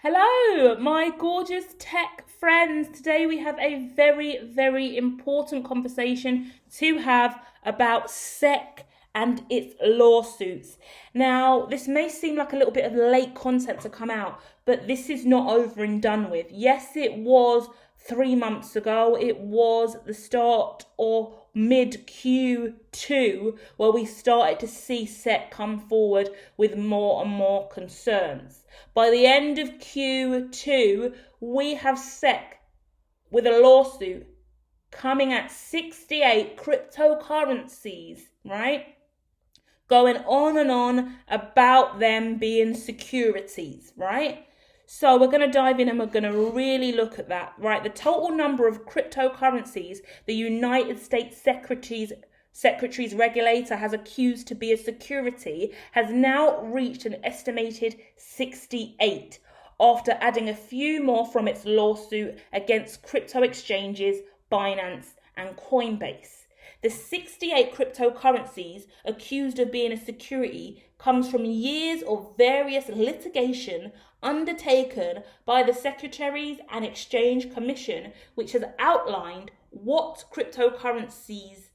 Hello, my gorgeous tech friends. Today we have a very, very important conversation to have about SEC and its lawsuits. Now, this may seem like a little bit of late content to come out, but this is not over and done with. Yes, it was 3 months ago. It was the start or mid Q2 where we started to see SEC come forward with more and more concerns. By the end of Q2, we have SEC with a lawsuit coming at 68 cryptocurrencies, right? Going on and on about them being securities, right? So we're going to dive in and we're going to really look at that, right? The total number of cryptocurrencies the United States Securities Regulator has accused to be a security has now reached an estimated 68, after adding a few more from its lawsuit against crypto exchanges Binance and COINBASE. The 68 cryptocurrencies accused of being a security comes from years of various litigation undertaken by the Securities and Exchange Commission, which has outlined what cryptocurrencies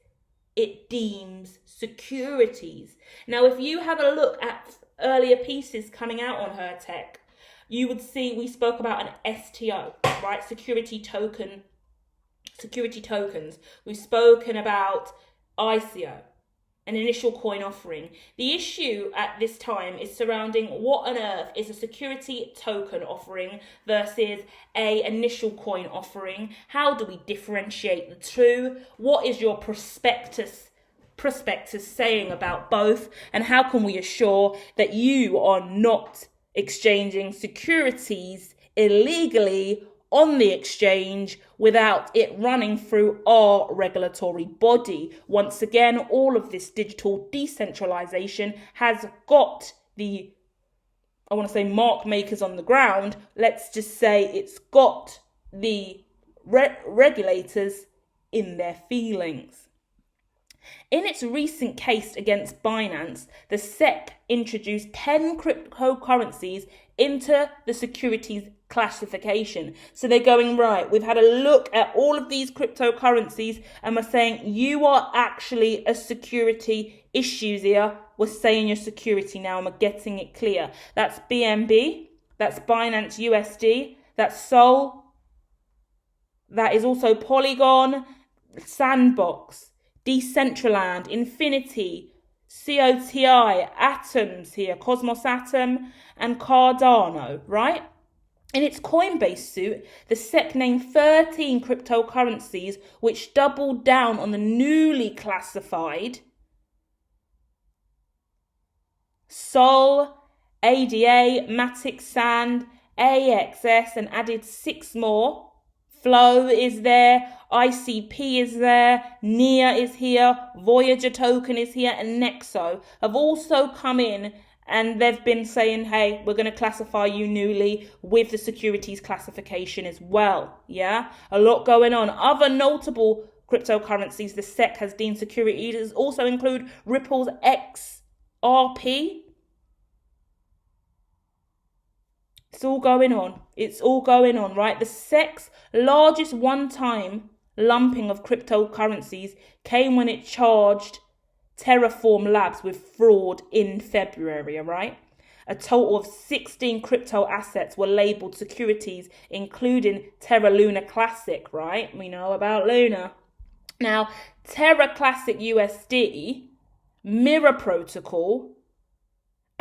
it deems securities. Now, if you have a look at earlier pieces coming out on HERTECH, you would see we spoke about an STO, right? Security tokens. We've spoken about ICO, an initial coin offering. The issue at this time is surrounding what on earth is a security token offering versus a initial coin offering. How do we differentiate the two? What is your prospectus saying about both? And how can we assure that you are not exchanging securities illegally on the exchange without it running through our regulatory body? Once again, all of this digital decentralization has got the, I want to say, mark makers on the ground. Let's just say it's got the regulators in their feelings. In its recent case against Binance, the SEC introduced 10 cryptocurrencies into the securities classification. So they're going, right, we've had a look at all of these cryptocurrencies and we're saying you are actually a security issues here. We're saying you're security now and we're getting it clear. That's BNB, that's Binance USD, that's Sol, that is also Polygon, Sandbox, Decentraland, Infinity, COTI, Atoms here, Cosmos Atom, and Cardano, right? In its Coinbase suit, the SEC named 13 cryptocurrencies which doubled down on the newly classified Sol, ADA, Matic Sand, AXS, and added 6 more. Flow is there, ICP is there, NIA is here, Voyager token is here, and Nexo have also come in and they've been saying, hey, we're going to classify you newly with the securities classification as well. Yeah, a lot going on. Other notable cryptocurrencies the SEC has deemed securities also include Ripple's XRP. It's all going on, right? The SEC's largest one-time lumping of cryptocurrencies came when it charged Terraform Labs with fraud in February, right? A total of 16 crypto assets were labeled securities, including Terra Luna Classic, right? We know about Luna. Now, Terra Classic USD, Mirror Protocol,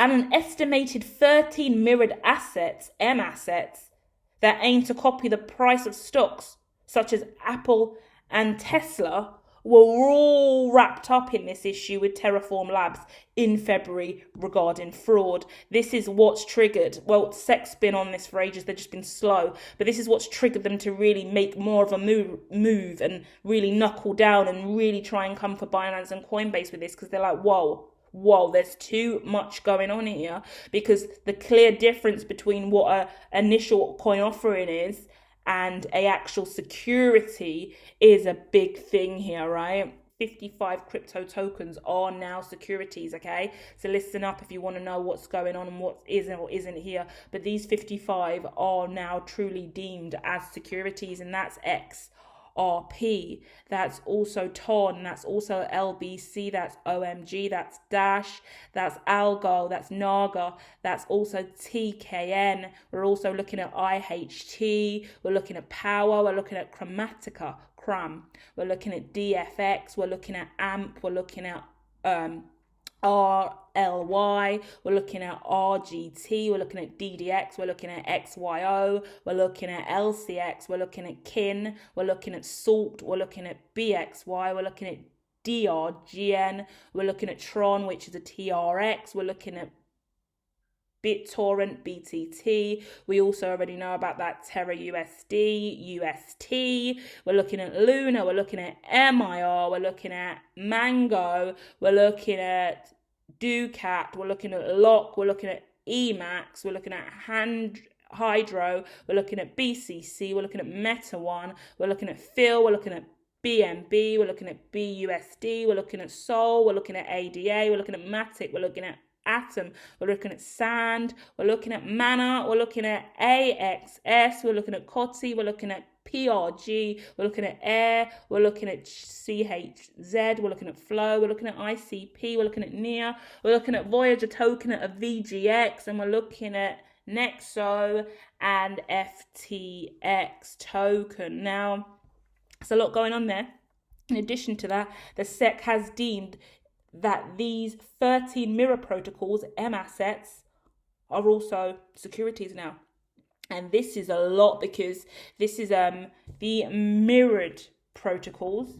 and an estimated 13 mirrored assets, mASSETS, that aim to copy the price of stocks such as Apple and Tesla were all wrapped up in this issue with Terraform Labs in February regarding fraud. This is what's triggered. Well, SEC's been on this for ages. They've just been slow. But this is what's triggered them to really make more of a move and really knuckle down and really try and come for Binance and Coinbase with this, because they're like, whoa, there's too much going on here, because the clear difference between what an initial coin offering is and a actual security is a big thing here, right? 55 crypto tokens are now securities, okay? So listen up if you want to know what's going on and what isn't or isn't here. But these 55 are now truly deemed as securities, and that's XRP, that's also TON, that's also LBC, that's OMG, that's Dash, that's Algo, that's Naga, that's also TKN. We're also looking at IHT, we're looking at Power, we're looking at Chromatica, we're looking at DFX, we're looking at AMP, we're looking at RLY, we're looking at RGT, we're looking at DDX, we're looking at XYO, we're looking at LCX, we're looking at KIN, we're looking at SALT, we're looking at BXY, we're looking at DRGN, we're looking at Tron, which is a TRX, we're looking at BitTorrent, BTT. We also already know about that Terra USD, UST. We're looking at Luna. We're looking at MIR. We're looking at Mango. We're looking at Ducat. We're looking at Lock. We're looking at Emax. We're looking at Hydro. We're looking at BCC. We're looking at Meta One. We're looking at Phil. We're looking at BNB. We're looking at BUSD. We're looking at Sol. We're looking at ADA. We're looking at Matic. We're looking at Atom, we're looking at Sand, we're looking at Mana, we're looking at AXS, we're looking at COTI, we're looking at PRG, we're looking at Air, we're looking at CHZ, we're looking at Flow, we're looking at ICP, we're looking at NEAR, we're looking at Voyager token at VGX, and we're looking at Nexo and FTX token. Now, there's a lot going on there. In addition to that, the SEC has deemed that these 13 mirror protocols, mASSETS, are also securities now. And this is a lot because this is the mirrored protocols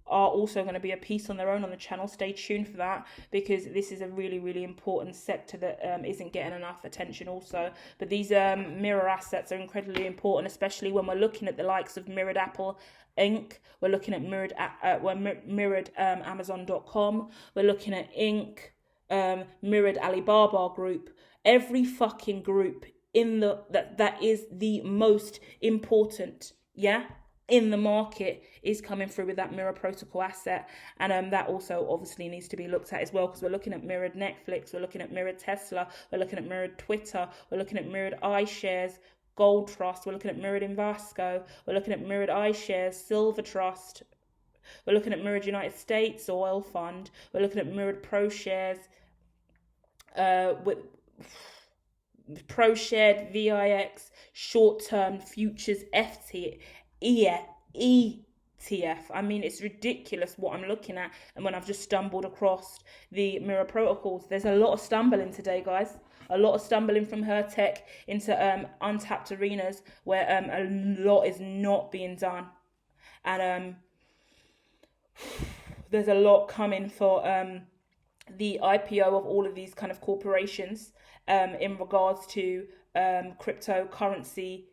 are also going to be a piece on their own on the channel. Stay tuned for that, because this is a really, really important sector that isn't getting enough attention also. But these mirror assets are incredibly important, especially when we're looking at the likes of Mirrored Apple Inc. We're looking at mirrored Amazon.com. We're looking at Inc. Mirrored Alibaba Group. Every fucking group in that is the most important, in the market is coming through with that mirror protocol asset. And that also obviously needs to be looked at as well, because we're looking at mirrored Netflix, we're looking at mirrored Tesla, we're looking at mirrored Twitter, we're looking at mirrored iShares, Gold Trust, we're looking at mirrored Invesco, we're looking at mirrored iShares, Silver Trust, we're looking at mirrored United States Oil Fund, we're looking at mirrored ProShares, with ProShared, VIX, short-term futures, ETF. I mean, it's ridiculous what I'm looking at. And when I've just stumbled across the mirror protocols, there's a lot of stumbling today, guys. A lot of stumbling from HERTECH into untapped arenas where a lot is not being done. And there's a lot coming for the IPO of all of these kind of corporations in regards to cryptocurrency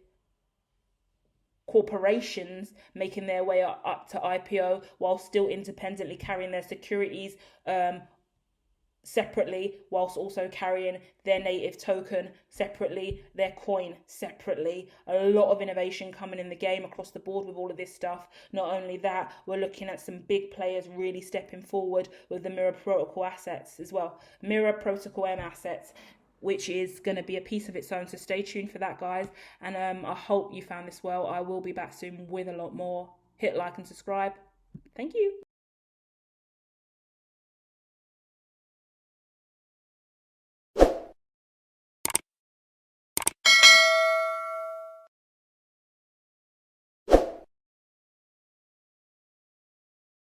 corporations making their way up to IPO while still independently carrying their securities separately, whilst also carrying their native token separately, their coin separately. A lot of innovation coming in the game across the board with all of this stuff. Not only that, we're looking at some big players really stepping forward with the mirror protocol assets as well. Mirror protocol mASSETS, which is going to be a piece of its own. So stay tuned for that, guys. And I hope you found this well. I will be back soon with a lot more. Hit like and subscribe. Thank you.